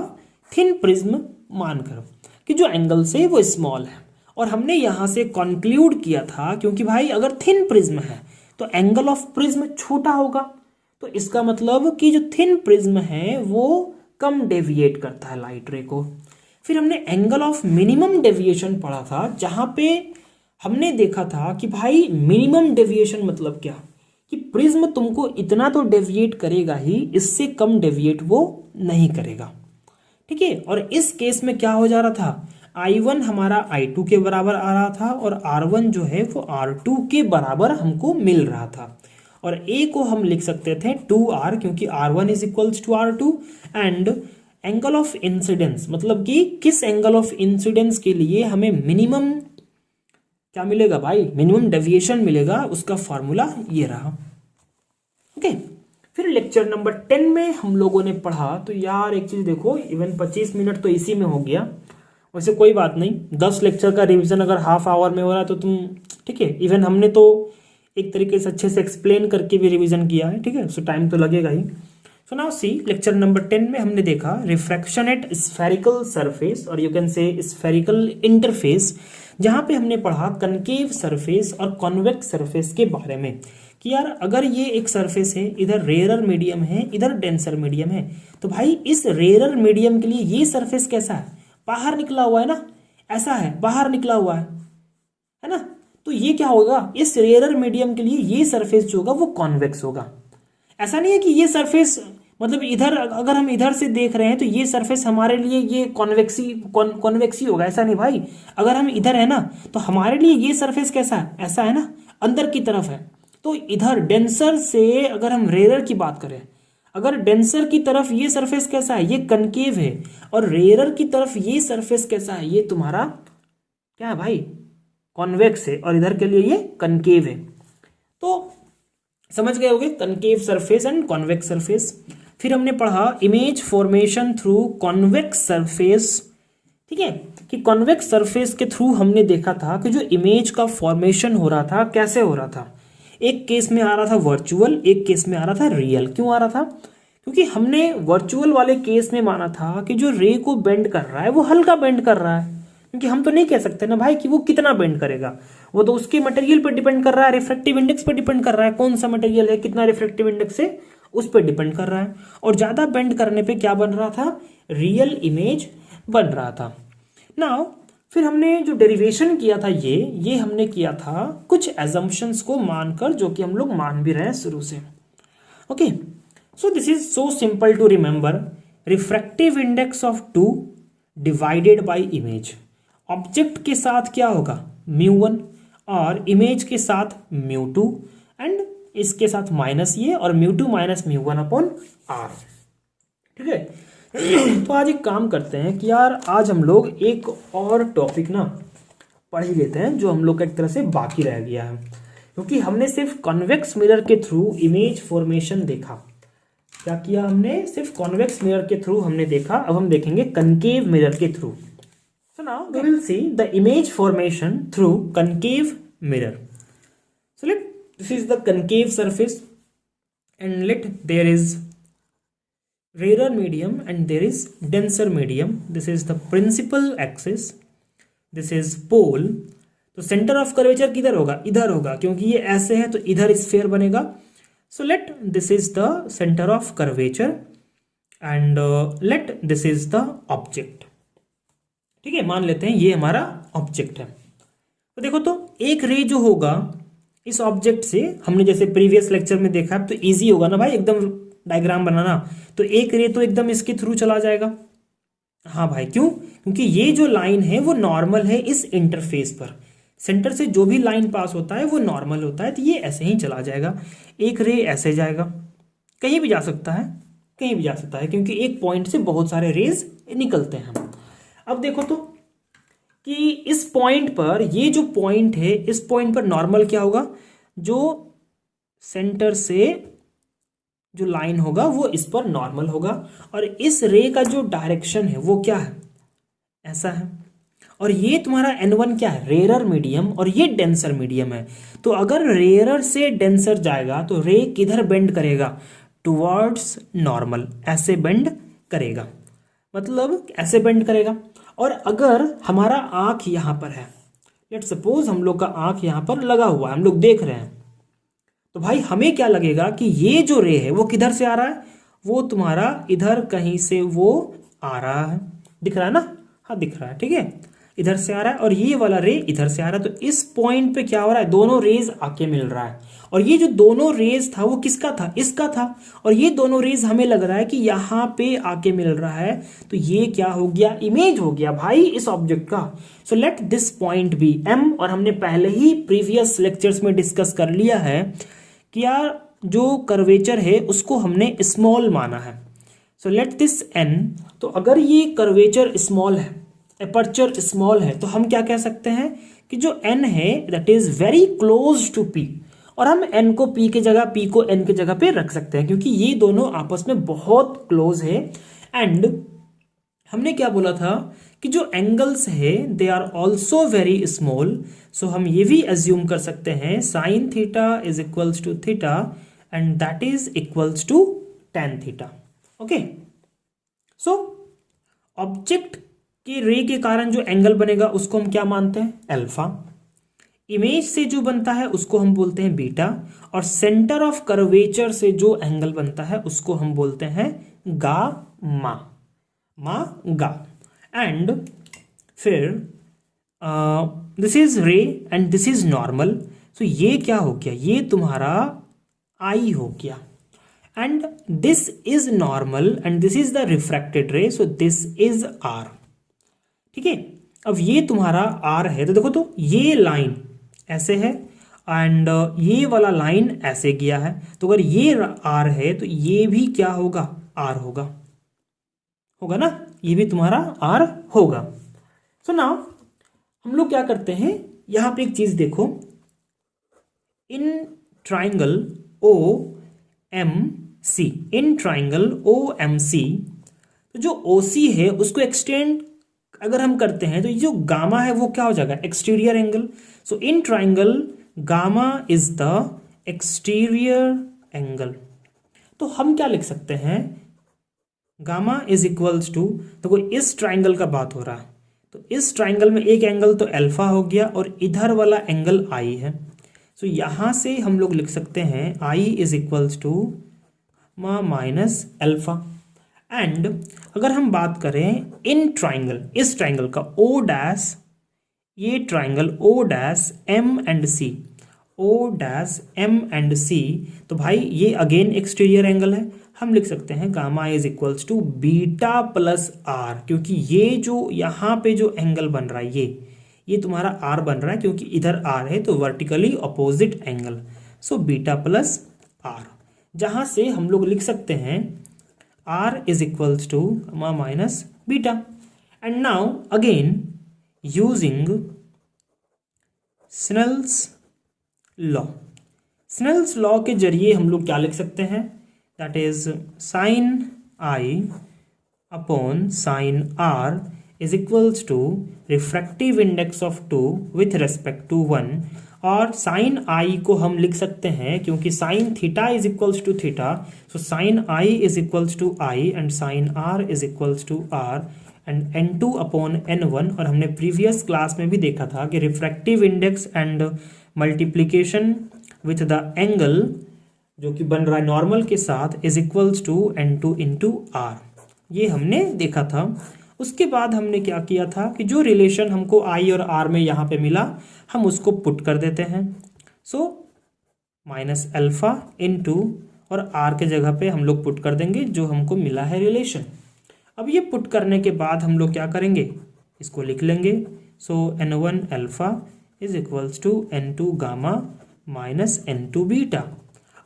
थिन प्रिज्म मानकर कि जो एंगल से वो स्मॉल है, और हमने यहां से कंक्लूड किया था क्योंकि भाई अगर थिन प्रिज्म है तो एंगल ऑफ प्रिज्म छोटा होगा, तो इसका मतलब कि जो थिन प्रिज्म है वो कम डेविएट करता है लाइट रे को। फिर हमने एंगल ऑफ मिनिमम डेविएशन पढ़ा था, जहां पे हमने देखा था कि भाई मिनिमम डेविएशन मतलब क्या, कि प्रिज्म तुमको इतना तो डेविएट करेगा ही, इससे कम डेविएट वो नहीं करेगा, ठीक है। और इस केस में क्या हो जा रहा था, I1 हमारा I2 के बराबर आ रहा था और R1 जो है वो R2 के बराबर हमको मिल रहा था। और A को हम लिख सकते थे 2R, क्योंकि R1 is equals to R2। And angle of incidence मतलब कि किस एंगल ऑफ इंसिडेंस के लिए हमें मिनिमम क्या मिलेगा भाई, मिनिमम डेविएशन मिलेगा, उसका फॉर्मूला ये रहा। ओके, फिर लेक्चर नंबर 10 में हम लोगों ने पढ़ा, तो यार एक चीज देखो, इवन 25 मिनट तो इसी में हो गया, वैसे कोई बात नहीं, 10 लेक्चर का रिवीजन अगर हाफ आवर में हो रहा है तो तुम ठीक है। इवन हमने तो एक तरीके से अच्छे से एक्सप्लेन करके भी रिवीजन किया है, ठीक है, सो टाइम तो लगेगा ही। So now see, lecture number 10 में हमने देखा रिफ्रैक्शन एट स्फेरिकल सरफेस, और you can say spherical interface, जहां पे हमने पढ़ा कनकेव सरफेस और कॉन्वेक्स सरफेस के बारे में कि यार अगर ये एक सरफेस है, इधर रेयरर मीडियम है, इधर डेंसर मीडियम है, तो भाई इस रेयरर मीडियम के लिए ये सरफेस कैसा है, बाहर निकला हुआ है ना, ऐसा है, बाहर निकला हुआ है ना, तो ये क्या होगा, इस रेयरर मीडियम के लिए ये सरफेस जो होगा वो कॉन्वेक्स होगा। ऐसा नहीं है कि ये सरफेस मतलब इधर अगर हम इधर से देख रहे हैं तो ये सरफेस हमारे लिए ये कॉन्वेक्सी होगा, ऐसा नहीं भाई। अगर हम इधर है ना तो हमारे लिए ये सरफेस कैसा है, ऐसा है ना, अंदर की तरफ है। तो इधर डेंसर से अगर हम रेयरर की बात करें, अगर डेंसर की तरफ ये सरफेस कैसा है, ये कनकेव है, और रेयरर की तरफ ये सरफेस कैसा है, ये तुम्हारा क्या है भाई, कॉन्वेक्स है, और इधर के लिए ये कनकेव है। तो समझ गए होगे concave surface and convex surface. फिर हमने पढ़ा image formation through convex surface, ठीक है, कि कॉन्वेक्स सरफेस के थ्रू हमने देखा था कि जो इमेज का फॉर्मेशन हो रहा था कैसे हो रहा था। एक केस में आ रहा था वर्चुअल, एक केस में आ रहा था रियल। क्यों आ रहा था, क्योंकि हमने वर्चुअल वाले केस में माना था कि जो रे को बेंड कर रहा है वो हल्का बेंड कर रहा है, क्योंकि हम तो नहीं कह सकते ना भाई कि वो कितना बेंड करेगा, वो तो उसके मटेरियल पर डिपेंड कर रहा है, रिफ्रैक्टिव इंडेक्स पर डिपेंड कर रहा है, कौन सा मटेरियल है, कितना रिफ्रैक्टिव इंडेक्स है, उस पर डिपेंड कर रहा है। और ज्यादा बेंड करने पे क्या बन रहा था, रियल इमेज बन रहा था। नाउ फिर हमने जो डेरिवेशन किया था ये हमने किया था कुछ एजम्पशंस को मानकर, जो कि हम लोग मान भी रहे हैं शुरू से। Okay, so this is so simple to remember, refractive index of 2 divided by image. Object के साथ क्या होगा μ1 और इमेज के साथ μ2, एंड इसके साथ माइनस ये, और μ2 माइनस μ1 अपॉन r, ठीक है। तो आज एक काम करते हैं कि यार आज हम लोग एक और टॉपिक ना पढ़ ही लेते हैं जो हम लोग का एक तरह से बाकी रह गया है, क्योंकि हमने सिर्फ कॉन्वेक्स मिरर के थ्रू इमेज फॉर्मेशन देखा। क्या किया हमने, सिर्फ कॉन्वेक्स मिरर के थ्रू हमने देखा, अब हम देखेंगे कनकेव मिरर के through. So now we will see the image formation through concave mirror. So this is the concave surface, and there is rarer medium and there is denser medium. This is the principal axis. This is pole. तो centre of curvature किधर होगा, इधर होगा, क्योंकि ये ऐसे है तो इधर स्फीयर बनेगा। So this is the center of curvature, and this is the object. ठीक है, मान लेते हैं ये हमारा ऑब्जेक्ट है। तो देखो, तो एक रे जो होगा इस ऑब्जेक्ट से, हमने जैसे प्रीवियस लेक्चर में देखा, तो इजी होगा ना भाई एकदम डायग्राम बनाना, तो एक रे तो एकदम इसके थ्रू चला जाएगा, हाँ भाई, क्यों? क्योंकि ये जो लाइन है वो नॉर्मल है इस इंटरफेस पर, सेंटर से जो भी लाइन पास होता है वो नॉर्मल होता है, तो ये ऐसे ही चला जाएगा। एक रे ऐसे जाएगा, कहीं भी जा सकता है, कहीं भी जा सकता है, क्योंकि एक पॉइंट से बहुत सारे रेज निकलते हैं। अब देखो तो कि इस पॉइंट पर, ये जो पॉइंट है इस पॉइंट पर नॉर्मल क्या होगा, जो सेंटर से जो लाइन होगा वो इस पर नॉर्मल होगा, और इस रे का जो डायरेक्शन है वो क्या है, ऐसा है। और ये तुम्हारा N1 क्या है, रेयरर मीडियम, और ये डेंसर मीडियम है। तो अगर रेयरर से डेंसर जाएगा तो रे किधर बेंड करेगा, टुवर्ड्स नॉर्मल, ऐसे बेंड करेगा, मतलब ऐसे बेंड करेगा। और अगर हमारा आंख यहां पर है, लेट सपोज हम लोग का आंख यहां पर लगा हुआ है, हम लोग देख रहे हैं, तो भाई हमें क्या लगेगा कि ये जो रे है वो किधर से आ रहा है, वो तुम्हारा इधर कहीं से वो आ रहा है, दिख रहा है ना, हाँ दिख रहा है, ठीक है, इधर से आ रहा है, और ये वाला रे इधर से आ रहा है। तो इस पॉइंट पे क्या हो रहा है, दोनों रेज आके मिल रहा है, और ये जो दोनों रेज था वो किसका था, इसका था, और ये दोनों रेज हमें लग रहा है कि यहाँ पे आके मिल रहा है, तो ये क्या हो गया, इमेज हो गया भाई इस ऑब्जेक्ट का। So let this point be M, और हमने पहले ही प्रीवियस लेक्चर्स में डिस्कस कर लिया है कि यार जो कर्वेचर है उसको हमने स्मॉल माना है। सो लेट दिस N, तो अगर ये कर्वेचर स्मॉल है, एपर्चर स्मॉल है, तो हम क्या कह सकते हैं कि जो N है that is very close to P, और हम N को P के जगह, P को N के जगह पे रख सकते हैं, क्योंकि ये दोनों आपस में बहुत क्लोज है। एंड हमने क्या बोला था कि जो एंगल्स है they are also very small, so हम ये भी एज्यूम कर सकते हैं sine theta is equals to theta, and that is equals to tan theta. Okay, so object के रे के कारण जो एंगल बनेगा उसको हम क्या मानते हैं, अल्फा। इमेज से जो बनता है उसको हम बोलते हैं बीटा, और सेंटर ऑफ कर्वेचर से जो एंगल बनता है उसको हम बोलते हैं गामा, गा। एंड फिर दिस इज रे एंड दिस इज नॉर्मल, सो ये क्या हो गया, ये तुम्हारा आई हो गया, and this is normal and this is the refracted रे, सो दिस इज आर। ठीक है, अब ये तुम्हारा आर है, तो देखो तो ये लाइन ऐसे है एंड ये वाला लाइन ऐसे गया है, तो अगर ये आर है तो ये भी क्या होगा, आर होगा, होगा ना, ये भी तुम्हारा आर होगा। सो नाउ हम लोग क्या करते हैं, यहां पे एक चीज देखो, in triangle O M C, in triangle O M C, तो जो ओ सी है उसको एक्सटेंड अगर हम करते हैं तो ये जो गामा है वो क्या हो जाएगा, exterior angle. So in triangle gamma is the exterior angle, तो हम क्या लिख सकते हैं, गामा इज इक्वल्स टू, तो कोई इस ट्राइंगल का बात हो रहा है, तो इस ट्राइंगल में एक एंगल तो अल्फा हो गया और इधर वाला एंगल आई है, सो यहां से हम लोग लिख सकते हैं i is equals to minus alpha. And अगर हम बात करें इन ट्राइंगल, इस ट्राइंगल का ओ डैश, ये triangle O dash M and C, O dash M and C, तो भाई ये अगेन एक्सटीरियर एंगल है, हम लिख सकते हैं gamma is equals to beta plus R, क्योंकि ये जो यहाँ पे जो एंगल बन रहा है ये तुम्हारा आर बन रहा है, क्योंकि इधर आर है तो vertically opposite angle, so beta plus R, जहां से हम लोग लिख सकते हैं r is equals to minus beta. And now again using Snell's law, Snell's law के जरिए हम लोग क्या लिख सकते हैं, that is sin I upon sin r is equals to refractive index of 2 with respect to 1, और साइन आई को हम लिख सकते हैं क्योंकि sine theta is equals to theta, so sine I is equals to I and sine R is equals to R and n2 upon n1। और हमने previous class में भी देखा था कि refractive index and multiplication with the angle जो कि बन रहा है नॉर्मल के साथ is equals to n2 into R, ये हमने देखा था। उसके बाद हमने क्या किया था कि जो रिलेशन हमको आई और आर में यहाँ पे मिला हम उसको पुट कर देते हैं, सो माइनस अल्फा इनटू और आर के जगह पे हम लोग पुट कर देंगे जो हमको मिला है रिलेशन। अब ये पुट करने के बाद हम लोग क्या करेंगे, इसको लिख लेंगे। So N1 alpha is equals to N2 gamma minus N2 beta.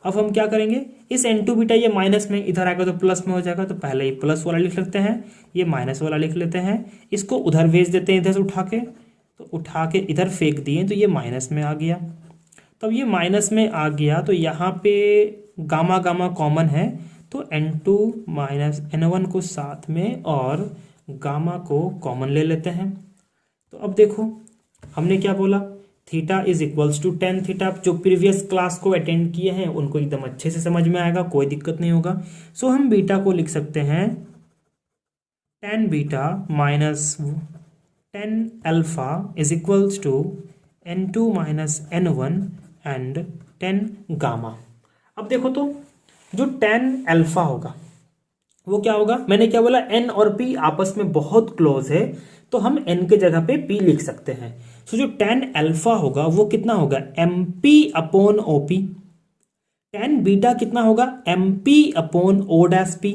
अब हम क्या करेंगे, इस N2 बीटा ये माइनस में इधर आएगा तो प्लस में हो जाएगा, तो पहले ये प्लस वाला लिख लेते हैं, ये माइनस वाला लिख लेते हैं, इसको उधर भेज देते हैं इधर से उठा के, तो उठा के इधर फेंक दिए तो ये माइनस में आ गया। तब ये माइनस में आ गया तो यहाँ पे गामा गामा कॉमन है, तो N2 माइनस N1 को साथ में और गामा को कॉमन ले लेते हैं। तो अब देखो हमने क्या बोला, theta is equals to tan theta. जो प्रीवियस क्लास को अटेंड किए हैं उनको एकदम अच्छे से समझ में आएगा, कोई दिक्कत नहीं होगा। सो हम बीटा को लिख सकते हैं tan beta minus tan alpha is equals to N2 minus N1 and tan gamma. अब देखो तो जो टेन अल्फा होगा वो क्या होगा, मैंने क्या बोला, n और p आपस में बहुत क्लोज है, तो हम n के जगह पे p लिख सकते हैं। सो जो टेन अल्फा होगा वो कितना होगा, mp upon op। Tan beta कितना होगा, mp upon o dash p।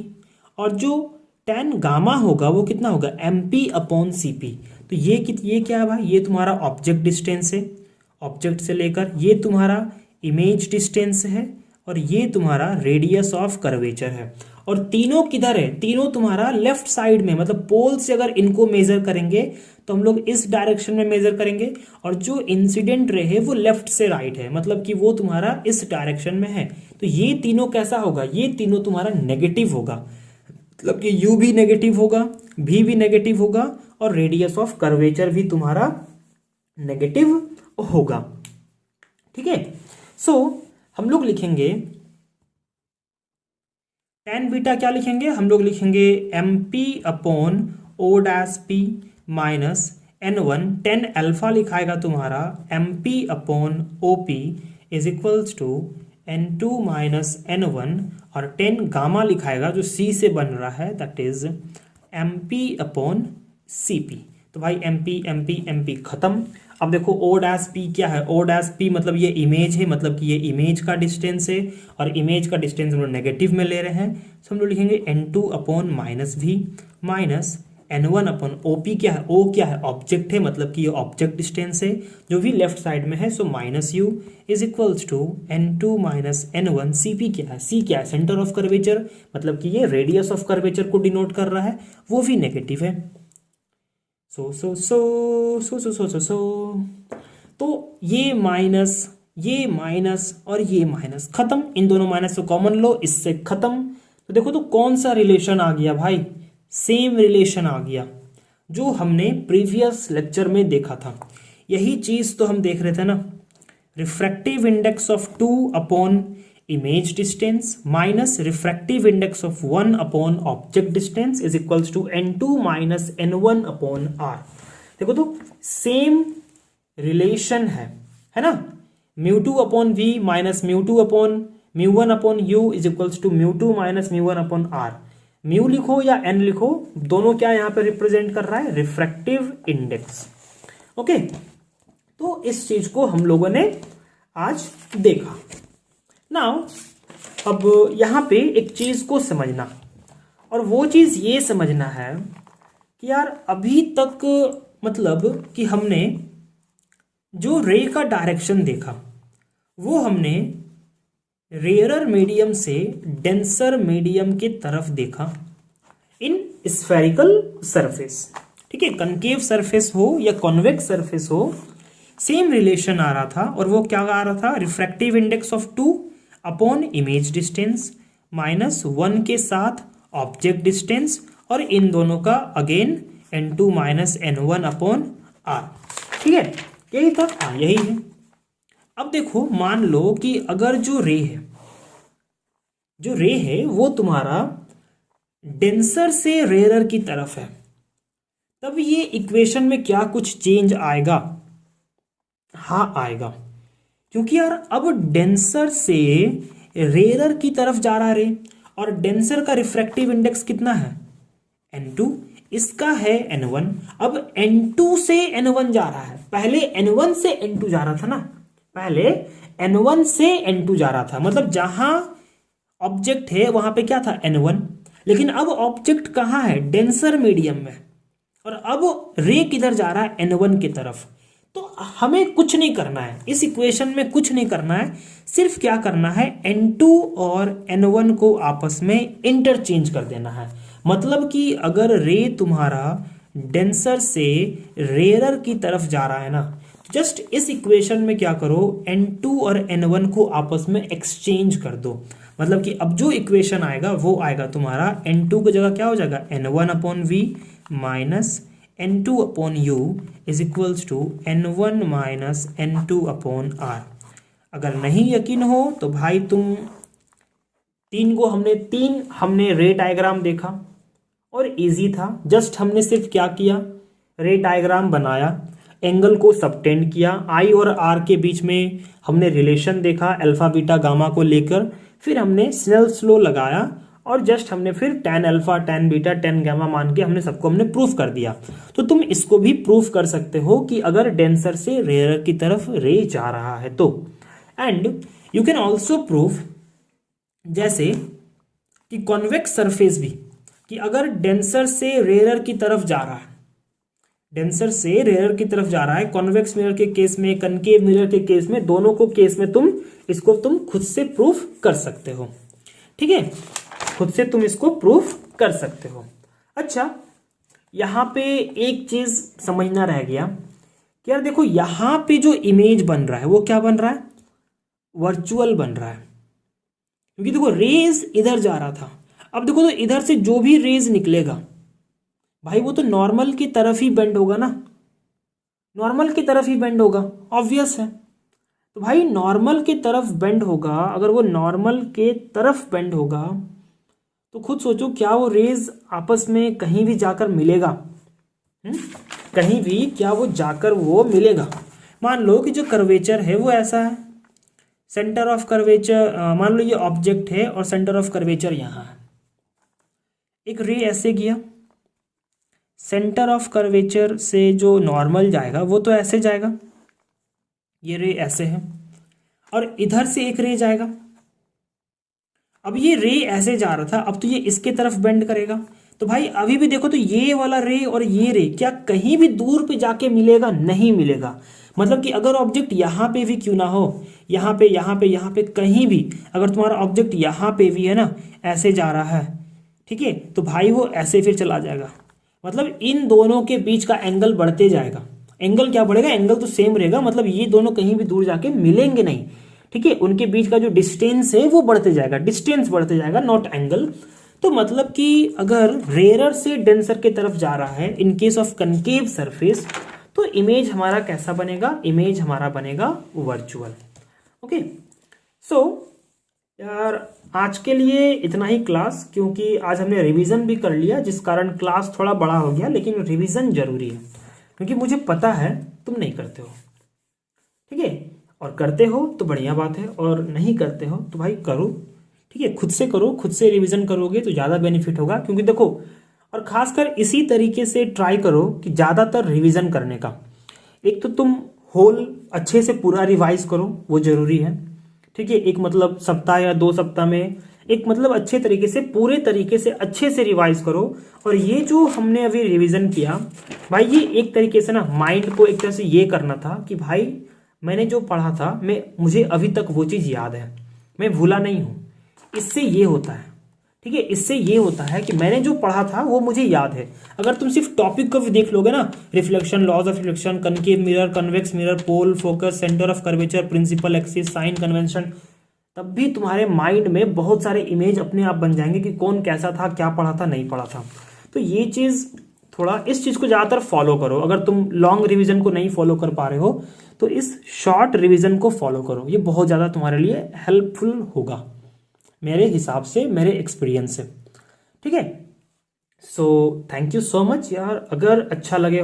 और जो टेन गामा होगा वो कितना होगा, mp अपॉन cp। तो ये क्या है भाई, ये तुम्हारा ऑब्जेक्ट डिस्टेंस है, ऑब्जेक्ट से लेकर ये तुम्हारा इमेज डिस्टेंस है, और ये तुम्हारा रेडियस ऑफ कर्वेचर है। और तीनों किधर है, तीनों तुम्हारा लेफ्ट साइड में, मतलब पोल से अगर इनको मेजर करेंगे तो हम लोग इस डायरेक्शन में मेजर करेंगे, और जो इंसिडेंट रे है वो लेफ्ट से राइट है, मतलब कि वो तुम्हारा इस डायरेक्शन में है। तो ये तीनों कैसा होगा, ये तीनों तुम्हारा नेगेटिव होगा, मतलब कि u भी नेगेटिव होगा, v भी नेगेटिव होगा, और रेडियस ऑफ कर्वेचर भी तुम्हारा नेगेटिव होगा। ठीक है, सो हम लोग लिखेंगे टेन बीटा, क्या लिखेंगे हम लोग, लिखेंगे mp upon o dash p minus N1। Tan alpha लिखाएगा तुम्हारा mp upon op is equals to N2 minus N1, और टेन गामा लिखाएगा जो c से बन रहा है, that is mp upon cp। तो भाई mp mp mp खत्म। अब देखो o डैश p क्या है, o डैश p मतलब ये इमेज है, मतलब कि ये इमेज का डिस्टेंस है, और इमेज का डिस्टेंस हम लोग नेगेटिव में ले रहे हैं। तो हम लोग लिखेंगे N2 upon minus v minus N1 upon OP। क्या है, O क्या है, ऑब्जेक्ट है, मतलब कि ये ऑब्जेक्ट डिस्टेंस है जो भी लेफ्ट साइड में है, so minus u is equals to N2 minus N1। CP क्या है, C क्या है, सेंटर ऑफ कर्वेचर, मतलब कि ये रेडियस ऑफ कर्वेचर को डिनोट कर रहा है, वो भी नेगेटिव है। सो तो ये माइनस और ये माइनस खत्म, इन दोनों माइनस को कॉमन लो, इससे खत्म। तो देखो तो कौन सा रिलेशन आ गया भाई, सेम रिलेशन आ गया जो हमने प्रीवियस लेक्चर में देखा था। यही चीज तो हम देख रहे थे ना, refractive index of 2 upon image distance minus refractive index of 1 upon object distance is equals to N2 minus N1 upon R। देखो तो सेम रिलेशन है ना, μ2 upon v minus μ2 upon μ1 upon u is equals to μ2 minus μ1 upon R। Mu लिखो या n लिखो, दोनों क्या यहाँ पे रिप्रेजेंट कर रहा है, रिफ्रैक्टिव इंडेक्स। ओके, तो इस चीज को हम लोगों ने आज देखा। नाउ अब यहाँ पे एक चीज को समझना, और वो चीज ये समझना है कि यार अभी तक मतलब कि हमने जो रे का डायरेक्शन देखा वो हमने रेयरर मीडियम से डेंसर मीडियम की तरफ देखा इन स्फेरिकल सरफेस। ठीक है, कनकेव सरफेस हो या कॉन्वेक्स सरफेस हो, सेम रिलेशन आ रहा था। और वो क्या आ रहा था, refractive index of 2 upon image distance minus 1 के साथ ऑब्जेक्ट डिस्टेंस, और इन दोनों का again N2 minus N1 upon R। ठीक है, यही था, हाँ यही है। अब देखो मान लो कि अगर जो रे है वो तुम्हारा डेंसर से रेयरर की तरफ है, तब ये इक्वेशन में क्या कुछ चेंज आएगा? हाँ आएगा, क्योंकि यार अब डेंसर से रेयरर की तरफ जा रहा है रे, और डेंसर का रिफ्रैक्टिव इंडेक्स कितना है, N2, इसका है N1। अब N2 से N1 जा रहा है, पहले N1 से N2 जा रहा था ना, पहले N1 से N2 जा रहा था, मतलब जहां ऑब्जेक्ट है वहां पे क्या था, N1। लेकिन अब ऑब्जेक्ट कहाँ है, डेंसर मीडियम में, और अब रे किधर जा रहा है, N1 की तरफ। तो हमें कुछ नहीं करना है, इस इक्वेशन में कुछ नहीं करना है, सिर्फ क्या करना है, N2 और N1 को आपस में इंटरचेंज कर देना है। मतलब कि अगर रे तुम्हारा डेंसर से रेयर की तरफ जा रहा है ना, जस्ट इस इक्वेशन में क्या करो, N2 और N1 को आपस में एक्सचेंज कर दो। मतलब कि अब जो इक्वेशन आएगा वो आएगा तुम्हारा N2 की जगह क्या हो जाएगा, N1/V minus N2/U is equals to N1 minus N2/R। अगर नहीं यकीन हो तो भाई तुम तीन हमने रे डायग्राम देखा और इजी था। जस्ट हमने सिर्फ क्या किया, रे डायग्राम बनाया, एंगल को सबटेंड किया, आई और आर के बीच में हमने रिलेशन देखा अल्फा बीटा गामा को लेकर, फिर हमने स्नेल्स लॉ लगाया और जस्ट हमने फिर tan alpha tan beta tan gamma मान के हमने सबको प्रूफ कर दिया। तो तुम इसको भी प्रूफ कर सकते हो कि अगर डेंसर से रेयर की तरफ रे जा रहा है तो। And you can also proof जैसे कि कॉन्वेक्स सरफेस भी, कि अगर डेंसर से रेयर की तरफ जा रहा है, डेंसर से रेयर की तरफ जा रहा है, कॉन्वेक्स मिरर के केस में, कनकेव मिरर के केस में, दोनों को केस में तुम खुद से प्रूफ कर सकते हो। ठीक है, खुद से तुम इसको प्रूफ कर सकते हो। अच्छा, यहां पे एक चीज समझना रह गया कि यार देखो, यहां पे जो इमेज बन रहा है वो क्या बन रहा है, वर्चुअल बन रहा है। क्योंकि देखो रेज इधर जा रहा था, अब देखो तो इधर से जो भी रेज निकलेगा भाई वो तो नॉर्मल की तरफ ही बेंड होगा ना, नॉर्मल की तरफ ही बेंड होगा, ऑब्वियस है। तो भाई नॉर्मल की तरफ बेंड होगा, अगर वो नॉर्मल के तरफ बेंड होगा तो खुद सोचो क्या वो रेज आपस में कहीं भी जाकर मिलेगा, कहीं भी क्या वो जाकर वो मिलेगा। मान लो कि जो कर्वेचर है वो ऐसा है, सेंटर ऑफ कर्वेचर, मान लो ये ऑब्जेक्ट है और सेंटर ऑफ कर्वेचर यहाँ है, एक रे ऐसे गया, सेंटर ऑफ कर्वेचर से जो नॉर्मल जाएगा वो तो ऐसे जाएगा, ये रे ऐसे है, और इधर से एक रे जाएगा। अब ये रे ऐसे जा रहा था, अब तो ये इसके तरफ बेंड करेगा, तो भाई अभी भी देखो तो ये वाला रे और ये रे क्या कहीं भी दूर पे जाके मिलेगा, नहीं मिलेगा। मतलब कि अगर ऑब्जेक्ट यहाँ पे भी क्यों ना हो, यहाँ पे कहीं भी अगर तुम्हारा ऑब्जेक्ट यहाँ पे भी है ना, ऐसे जा रहा है, ठीक है, तो भाई वो ऐसे फिर चला जाएगा। मतलब इन दोनों के बीच का एंगल बढ़ते जाएगा। एंगल क्या बढ़ेगा, एंगल तो सेम रहेगा, मतलब ये दोनों कहीं भी दूर जाके मिलेंगे नहीं, ठीक है, उनके बीच का जो डिस्टेंस है वो बढ़ते जाएगा, डिस्टेंस बढ़ते जाएगा, नॉट एंगल। तो मतलब कि अगर रेयर से डेंसर की तरफ जा रहा है in case of concave surface, तो इमेज हमारा कैसा बनेगा, इमेज हमारा बनेगा वर्चुअल। ओके, सो यार आज के लिए इतना ही क्लास, क्योंकि आज हमने रिवीजन भी कर लिया, जिस कारण क्लास थोड़ा बड़ा हो गया, लेकिन रिवीजन जरूरी है क्योंकि मुझे पता है तुम नहीं करते हो, ठीक है, और करते हो तो बढ़िया बात है, और नहीं करते हो तो भाई करो, ठीक है, खुद से करो, खुद से रिवीजन करोगे तो ज़्यादा बेनिफिट होगा। क्योंकि देखो, और खासकर इसी तरीके से ट्राई करो कि ज़्यादातर रिवीजन करने का, एक तो तुम होल अच्छे से पूरा रिवाइज करो, वो जरूरी है, ठीक है, एक मतलब सप्ताह या 2 सप्ताह में एक मतलब अच्छे तरीके से, पूरे तरीके से अच्छे से रिवाइज करो। और ये जो हमने अभी रिवीजन किया भाई, ये एक तरीके से ना माइंड को एक तरह से ये करना था कि भाई मैंने जो पढ़ा था, मुझे अभी तक वो चीज़ याद है, मैं भूला नहीं हूँ। इससे ये होता है, ठीक है, इससे ये होता है कि मैंने जो पढ़ा था वो मुझे याद है। अगर तुम सिर्फ टॉपिक को भी देख लोगे ना, reflection, laws of reflection, concave mirror, convex mirror, pole, focus, centre of curvature, principal axis, sign convention, तब भी तुम्हारे माइंड में बहुत सारे इमेज अपने आप बन जाएंगे कि कौन कैसा था, क्या पढ़ा था, नहीं पढ़ा था। तो ये चीज़ थोड़ा, इस चीज़ को ज़्यादातर फॉलो करो। अगर तुम लॉन्ग रिवीजन को नहीं फॉलो कर पा रहे हो तो इस शॉर्ट रिवीजन को फॉलो करो, ये बहुत ज़्यादा तुम्हारे लिए हेल्पफुल होगा मेरे हिसाब से, मेरे एक्सपीरियंस से, ठीक है। So thank you so much यार। अगर अच्छा लगा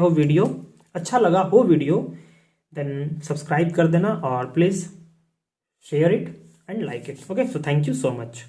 हो वीडियो देन सब्सक्राइब कर देना और please share it and like it. Okay, so thank you so much.